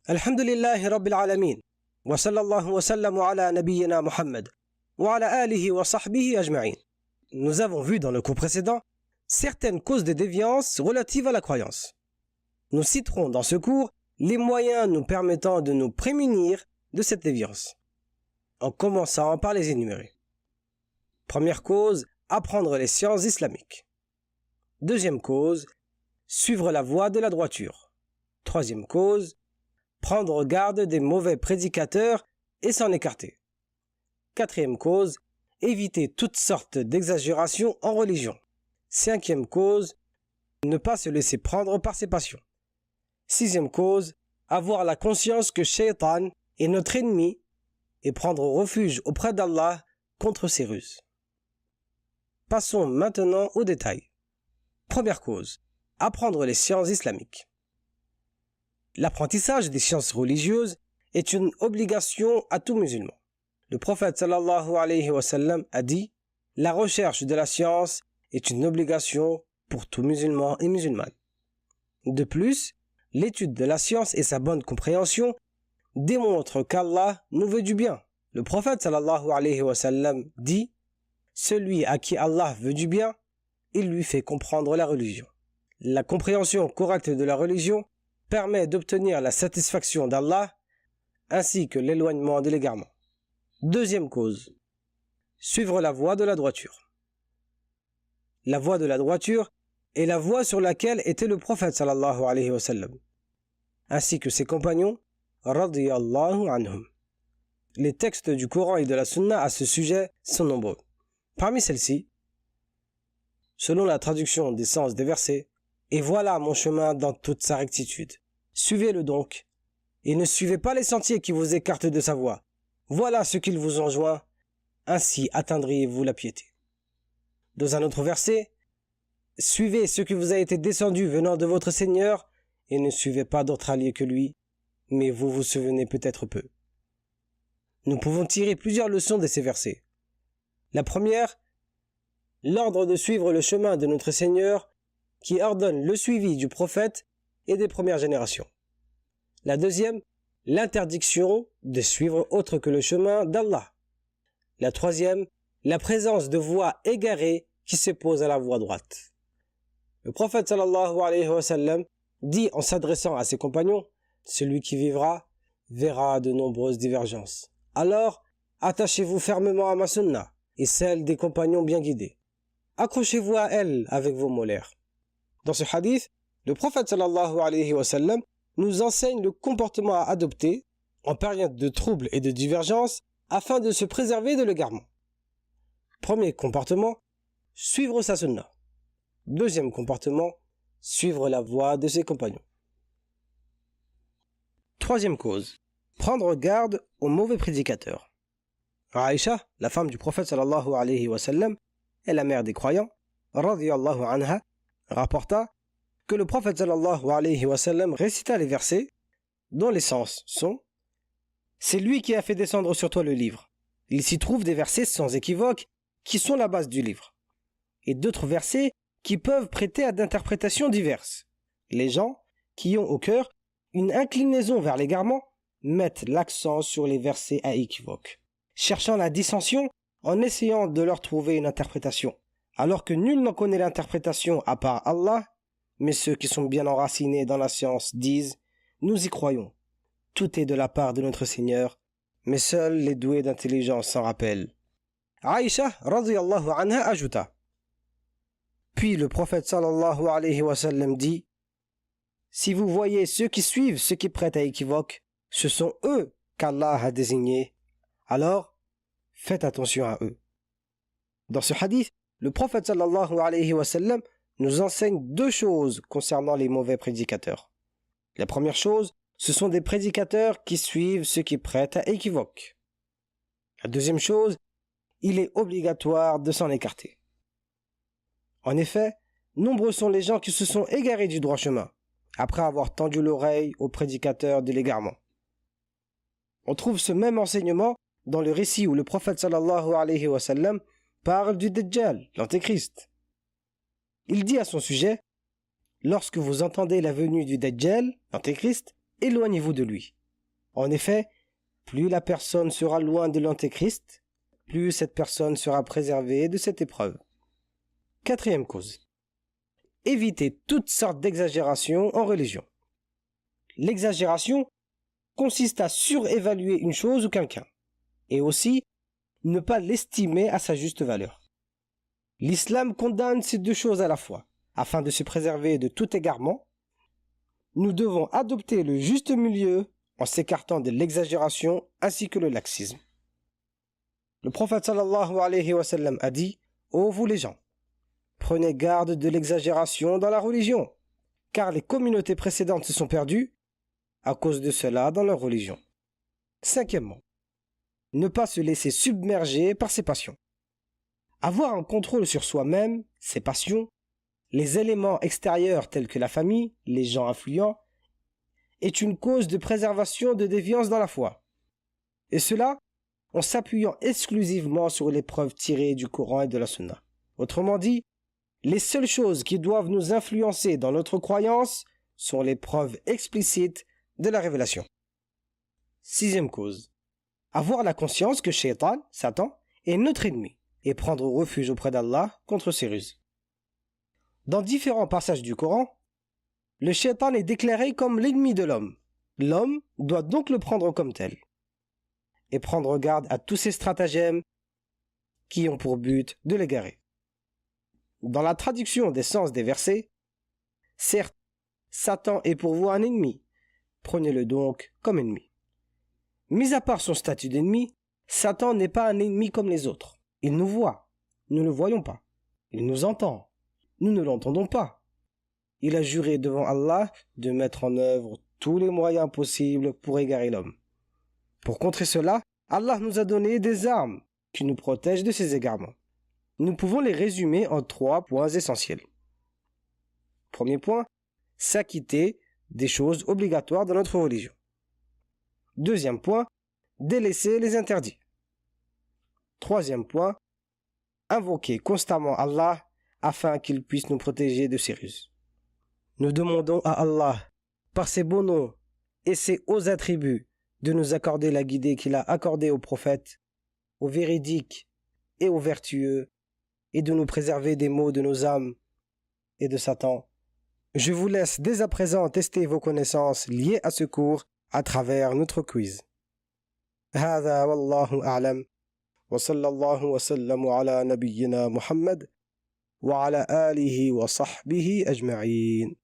Alhamdulillahi Rabbil Alamin. Wa sallallahu wa sallam ala nabiyyina Muhammad. Wa ala alihi wa sahbihi ajma'in. Nous avons vu dans le cours précédent certaines causes de déviance relatives à la croyance. Nous citerons dans ce cours les moyens nous permettant de nous prémunir de cette déviance, en commençant par les énumérer. Première cause, apprendre les sciences islamiques. Deuxième cause, suivre la voie de la droiture. Troisième cause, prendre garde des mauvais prédicateurs et s'en écarter. Quatrième cause, éviter toutes sortes d'exagérations en religion. Cinquième cause, ne pas se laisser prendre par ses passions. Sixième cause, avoir la conscience que Shaitan est notre ennemi et prendre refuge auprès d'Allah contre ses ruses. Passons maintenant aux détails. Première cause, apprendre les sciences islamiques. L'apprentissage des sciences religieuses est une obligation à tout musulman. Le prophète sallallahu alayhi wa sallam a dit « La recherche de la science est une obligation pour tout musulman et musulmane. » De plus, l'étude de la science et sa bonne compréhension démontrent qu'Allah nous veut du bien. Le prophète sallallahu alayhi wa sallam dit « Celui à qui Allah veut du bien, il lui fait comprendre la religion. » La compréhension correcte de la religion permet d'obtenir la satisfaction d'Allah ainsi que l'éloignement de l'égarement. Deuxième cause, suivre la voie de la droiture. La voie de la droiture est la voie sur laquelle était le prophète sallallahu alayhi wa sallam, ainsi que ses compagnons radiyallahu anhum. Les textes du Coran et de la Sunna à ce sujet sont nombreux. Parmi celles-ci, selon la traduction des sens des versets, « Et voilà mon chemin dans toute sa rectitude. Suivez-le donc, et ne suivez pas les sentiers qui vous écartent de sa voie. Voilà ce qu'il vous enjoint, ainsi atteindriez-vous la piété. » Dans un autre verset, « Suivez ce qui vous a été descendu venant de votre Seigneur, et ne suivez pas d'autre allié que lui, mais vous vous souvenez peut-être peu. » Nous pouvons tirer plusieurs leçons de ces versets. La première, l'ordre de suivre le chemin de notre Seigneur qui ordonne le suivi du prophète et des premières générations. La deuxième, l'interdiction de suivre autre que le chemin d'Allah. La troisième, la présence de voies égarées qui s'opposent à la voie droite. Le prophète sallallahu alayhi wa sallam dit en s'adressant à ses compagnons, « Celui qui vivra verra de nombreuses divergences. Alors, attachez-vous fermement à ma sunna et celle des compagnons bien guidés. Accrochez-vous à elle avec vos molaires. » Dans ce hadith, le prophète sallallahu alayhi wa sallam nous enseigne le comportement à adopter en période de troubles et de divergence afin de se préserver de l'égarement. Premier comportement, suivre sa sunna. Deuxième comportement, suivre la voie de ses compagnons. Troisième cause, prendre garde aux mauvais prédicateurs. Aïcha, la femme du prophète sallallahu alayhi wa sallam, et la mère des croyants, radiyallahu anha, rapporta que le prophète sallallahu alayhi wa sallam récita les versets dont les sens sont « C'est lui qui a fait descendre sur toi le livre. Il s'y trouve des versets sans équivoque qui sont la base du livre. Et d'autres versets qui peuvent prêter à d'interprétations diverses. Les gens qui ont au cœur une inclinaison vers l'égarement mettent l'accent sur les versets à équivoque, cherchant la dissension en essayant de leur trouver une interprétation. Alors que nul n'en connaît l'interprétation à part Allah, mais ceux qui sont bien enracinés dans la science disent « Nous y croyons. Tout est de la part de notre Seigneur, mais seuls les doués d'intelligence s'en rappellent. » Aïcha radiyallahu anha ajouta. Puis le prophète sallallahu alayhi wa sallam dit « Si vous voyez ceux qui suivent ceux qui prêtent à équivoque, ce sont eux qu'Allah a désignés. Alors, faites attention à eux. » Dans ce hadith, le prophète sallallahu alayhi wa sallam nous enseigne deux choses concernant les mauvais prédicateurs. La première chose, ce sont des prédicateurs qui suivent ceux qui prêtent à équivoque. La deuxième chose, il est obligatoire de s'en écarter. En effet, nombreux sont les gens qui se sont égarés du droit chemin, après avoir tendu l'oreille aux prédicateurs de l'égarement. On trouve ce même enseignement dans le récit où le prophète sallallahu alayhi wa sallam parle du Dajjal, l'Antéchrist. Il dit à son sujet « Lorsque vous entendez la venue du Dajjal, l'Antéchrist, éloignez-vous de lui. En effet, plus la personne sera loin de l'antéchrist, plus cette personne sera préservée de cette épreuve. Quatrième cause. Éviter toutes sortes d'exagérations en religion. L'exagération consiste à surévaluer une chose ou quelqu'un, et aussi ne pas l'estimer à sa juste valeur. L'islam condamne ces deux choses à la fois. Afin de se préserver de tout égarement, nous devons adopter le juste milieu en s'écartant de l'exagération ainsi que le laxisme. Le prophète sallallahu alayhi wa sallam a dit « Ô vous les gens, prenez garde de l'exagération dans la religion, car les communautés précédentes se sont perdues à cause de cela dans leur religion. » Cinquièmement, ne pas se laisser submerger par ses passions. Avoir un contrôle sur soi-même, ses passions, les éléments extérieurs tels que la famille, les gens influents, est une cause de préservation de déviance dans la foi. Et cela en s'appuyant exclusivement sur les preuves tirées du Coran et de la Sunna. Autrement dit, les seules choses qui doivent nous influencer dans notre croyance sont les preuves explicites de la révélation. Sixième cause. Avoir la conscience que Shaitan, Satan, est notre ennemi et prendre refuge auprès d'Allah contre ses ruses. Dans différents passages du Coran, le Shaitan est déclaré comme l'ennemi de l'homme. L'homme doit donc le prendre comme tel et prendre garde à tous ces stratagèmes qui ont pour but de l'égarer. Dans la traduction des sens des versets, certes, Satan est pour vous un ennemi, prenez-le donc comme ennemi. Mis à part son statut d'ennemi, Satan n'est pas un ennemi comme les autres. Il nous voit, nous ne le voyons pas. Il nous entend, nous ne l'entendons pas. Il a juré devant Allah de mettre en œuvre tous les moyens possibles pour égarer l'homme. Pour contrer cela, Allah nous a donné des armes qui nous protègent de ces égarements. Nous pouvons les résumer en 3 points essentiels. Premier point, s'acquitter des choses obligatoires dans notre religion. Deuxième point, délaisser les interdits. Troisième point, invoquer constamment Allah afin qu'il puisse nous protéger de ses ruses. Nous demandons à Allah, par ses beaux noms et ses hauts attributs, de nous accorder la guidée qu'il a accordée aux prophètes, aux véridiques et aux vertueux, et de nous préserver des maux de nos âmes et de Satan. Je vous laisse dès à présent tester vos connaissances liées à ce cours à travers notre quiz. هذا والله أعلم وصلى الله وسلم على نبينا محمد وعلى آله وصحبه أجمعين.